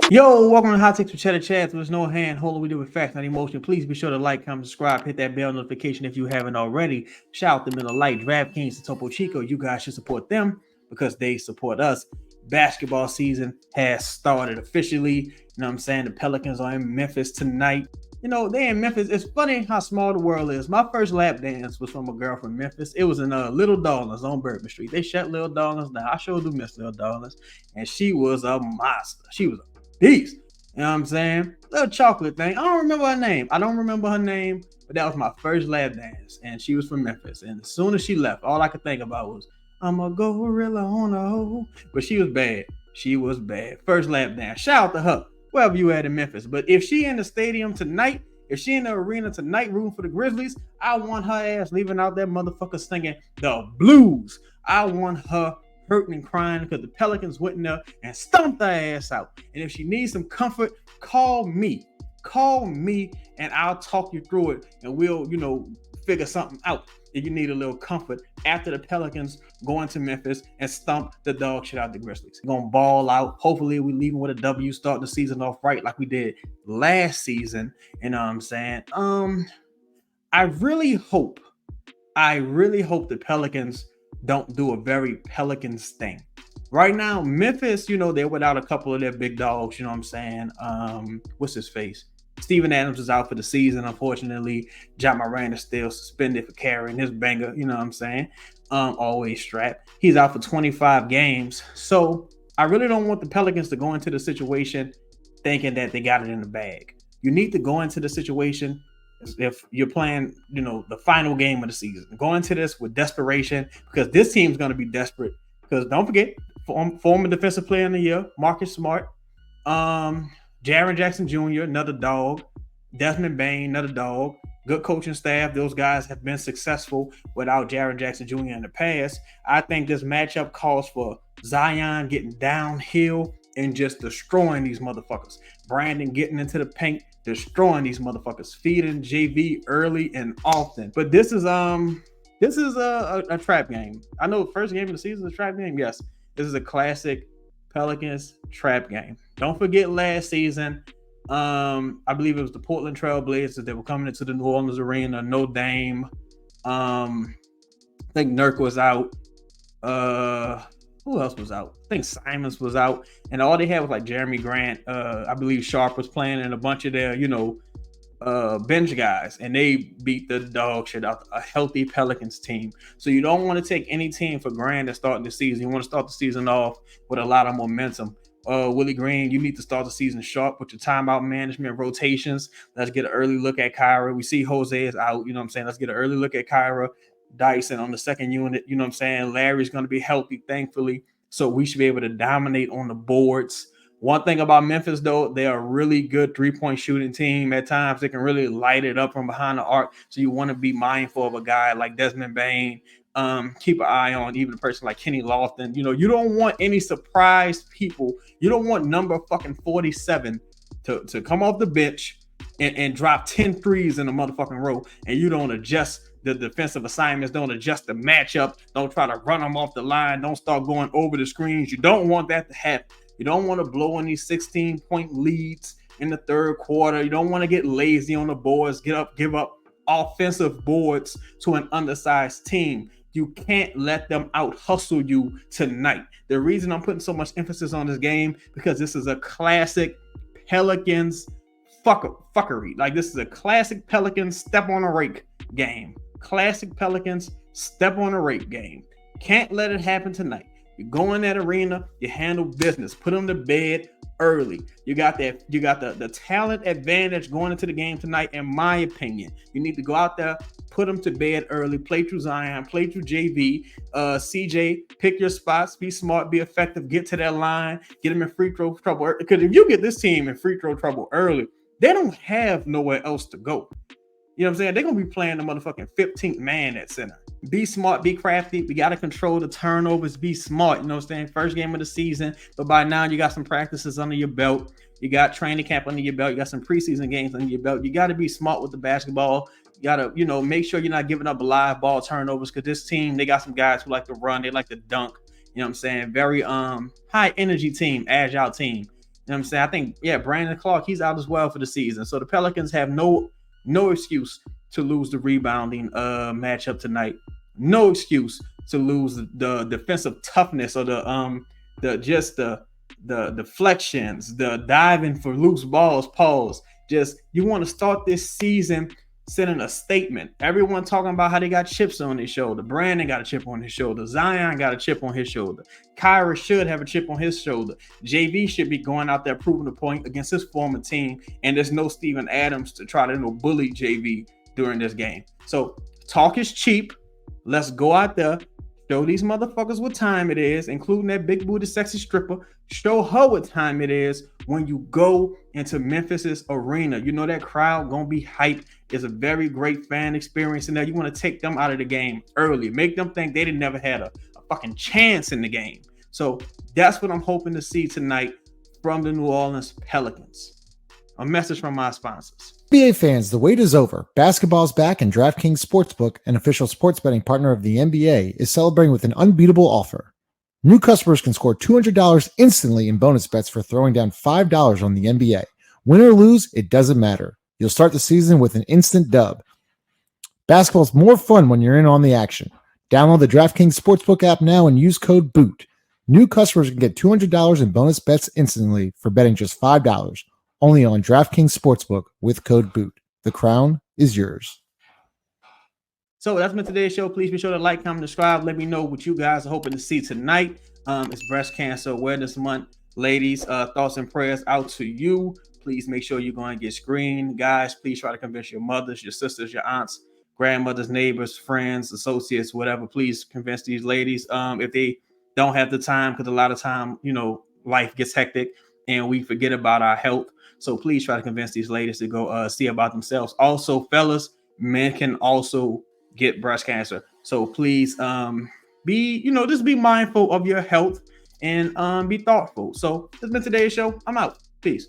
Yo, welcome to Hot Takes with Cheddar Chats. There's no hand holding, we do with facts, not emotion. Please be sure to like, comment, subscribe, hit that bell notification if you haven't already. Shout out to Miller Lite, DraftKings, and Topo Chico. You guys should support them because they support us. Basketball season has started officially. You know what I'm saying? The Pelicans are in Memphis tonight. You know, they in Memphis. It's funny how small the world is. My first lap dance was from a girl from Memphis. It was in Little Darlings on Bourbon Street. They shut Little Darlings down. I sure do miss Little Darlings. And she was a monster. She was a beast. You know what I'm saying? Little chocolate thing. I don't remember her name. But that was my first lap dance. And she was from Memphis. And as soon as she left, all I could think about was, I'm a gorilla on a hoe. But she was bad. She was bad. First lap dance. Shout out to her, wherever you at in Memphis. But if she in the stadium tonight, if she in the arena tonight rooting for the Grizzlies, I want her ass leaving out that motherfucker singing the blues. I want her hurting and crying because the Pelicans went in there and stomped her ass out. And if she needs some comfort, call me. Call me and I'll talk you through it and we'll, figure something out. If you need a little comfort after the Pelicans go into Memphis and stomp the dog shit out the Grizzlies. We're going to ball out. Hopefully we leaving with a W, starting the season off right like we did last season. You know what I'm saying? I really hope the Pelicans don't do a very Pelicans thing. Right now, Memphis, they're without a couple of their big dogs, you know what I'm saying? What's his face? Steven Adams is out for the season, unfortunately. Ja Morant is still suspended for carrying his banger, you know what I'm saying? Always strapped. He's out for 25 games. So I really don't want the Pelicans to go into the situation thinking that they got it in the bag. You need to go into the situation if you're playing, the final game of the season. Go into this with desperation because this team's going to be desperate. Because don't forget, former defensive player in the year, Marcus Smart, Jaren Jackson Jr., another dog, Desmond Bane, another dog, good coaching staff. Those guys have been successful without Jaren Jackson Jr. in the past. I think this matchup calls for Zion getting downhill and just destroying these motherfuckers. Brandon getting into the paint, destroying these motherfuckers, feeding JV early and often. But this is a trap game. I know the first game of the season is a trap game. Yes, this is a classic Pelicans trap game. Don't forget last season, I believe it was the Portland Trail Blazers that were coming into the New Orleans arena. No Dame. I think Nurk was out. Who else was out? I think Simons was out. And all they had was like Jeremy Grant. I believe Sharp was playing and a bunch of their, bench guys. And they beat the dog shit out a healthy Pelicans team. So you don't want to take any team for granted starting the season. You want to start the season off with a lot of momentum. Willie Green, you need to start the season sharp with your timeout management rotations. Let's get an early look at Kyra. We see Jose is out, you know what I'm saying? Let's get an early look at Kyra Dyson on the second unit, you know what I'm saying? Larry's going to be healthy, thankfully. So we should be able to dominate on the boards. One thing about Memphis, though, they're a really good three-point shooting team. At times, they can really light it up from behind the arc. So you want to be mindful of a guy like Desmond Bane. Keep an eye on even a person like Kenny Lofton. You don't want any surprise people. You don't want number fucking 47 to come off the bench and drop 10 threes in a motherfucking row, and you don't adjust the defensive assignments, don't adjust the matchup, don't try to run them off the line, don't start going over the screens. You don't want that to happen. You don't want to blow in these 16-point leads in the third quarter. You don't want to get lazy on the boards, give up offensive boards to an undersized team. You can't let them out hustle you tonight. The reason I'm putting so much emphasis on this game because this is a classic Pelicans fuckery. Like this is a classic Pelicans step on a rake game. Classic Pelicans step on a rake game. Can't let it happen tonight. You go in that arena, you handle business, put them to bed early. You got the talent advantage going into the game tonight, in my opinion. You need to go out there, put them to bed early, play through Zion, play through JV, CJ, pick your spots, be smart, be effective, get to that line, get them in free throw trouble. Because if you get this team in free throw trouble early, they don't have nowhere else to go. You know what I'm saying? They're going to be playing the motherfucking 15th man at center. Be smart, be crafty. We got to control the turnovers. Be smart. You know what I'm saying? First game of the season. But by now, you got some practices under your belt. You got training camp under your belt. You got some preseason games under your belt. You got to be smart with the basketball. You got to, make sure you're not giving up live ball turnovers because this team, they got some guys who like to run. They like to dunk. You know what I'm saying? Very high energy team, agile team. what I'm saying? I think, yeah, Brandon Clark, he's out as well for the season. So the Pelicans have no excuse to lose the rebounding matchup tonight. No excuse to lose the defensive toughness or the deflections, the diving for loose balls, pause. Just you want to start this season sending a statement. Everyone talking about how they got chips on his shoulder. Brandon got a chip on his shoulder. Zion got a chip on his shoulder. Kyra should have a chip on his shoulder. JV should be going out there proving the point against his former team. And there's no Steven Adams to try to bully JV during this game. So talk is cheap. Let's go out there, show these motherfuckers what time it is, including that big booty sexy stripper. Show her what time it is when you go into Memphis's arena. You know that crowd gonna be hyped. It's a very great fan experience, and now you want to take them out of the game early, make them think they didn't never had a fucking chance in the game. So that's what I'm hoping to see tonight from the New Orleans Pelicans. A message from my sponsors. NBA fans, the wait is over. Basketball's back, and DraftKings Sportsbook, an official sports betting partner of the NBA, is celebrating with an unbeatable offer. New customers can score $200 instantly in bonus bets for throwing down $5 on the NBA. Win or lose, it doesn't matter. You'll start the season with an instant dub. Basketball's more fun when you're in on the action. Download the DraftKings Sportsbook app now and use code BOOT. New customers can get $200 in bonus bets instantly for betting just $5. Only on DraftKings Sportsbook with code BOOT. The crown is yours. So that's been today's show. Please be sure to like, comment, subscribe. Let me know what you guys are hoping to see tonight. It's Breast Cancer Awareness Month. Ladies, thoughts and prayers out to you. Please make sure you're going to get screened. Guys, please try to convince your mothers, your sisters, your aunts, grandmothers, neighbors, friends, associates, whatever. Please convince these ladies if they don't have the time, because a lot of time, life gets hectic and we forget about our health. So please try to convince these ladies to go see about themselves. Also, fellas, men can also get breast cancer. So please just be mindful of your health and be thoughtful. So that's been today's show. I'm out. Peace.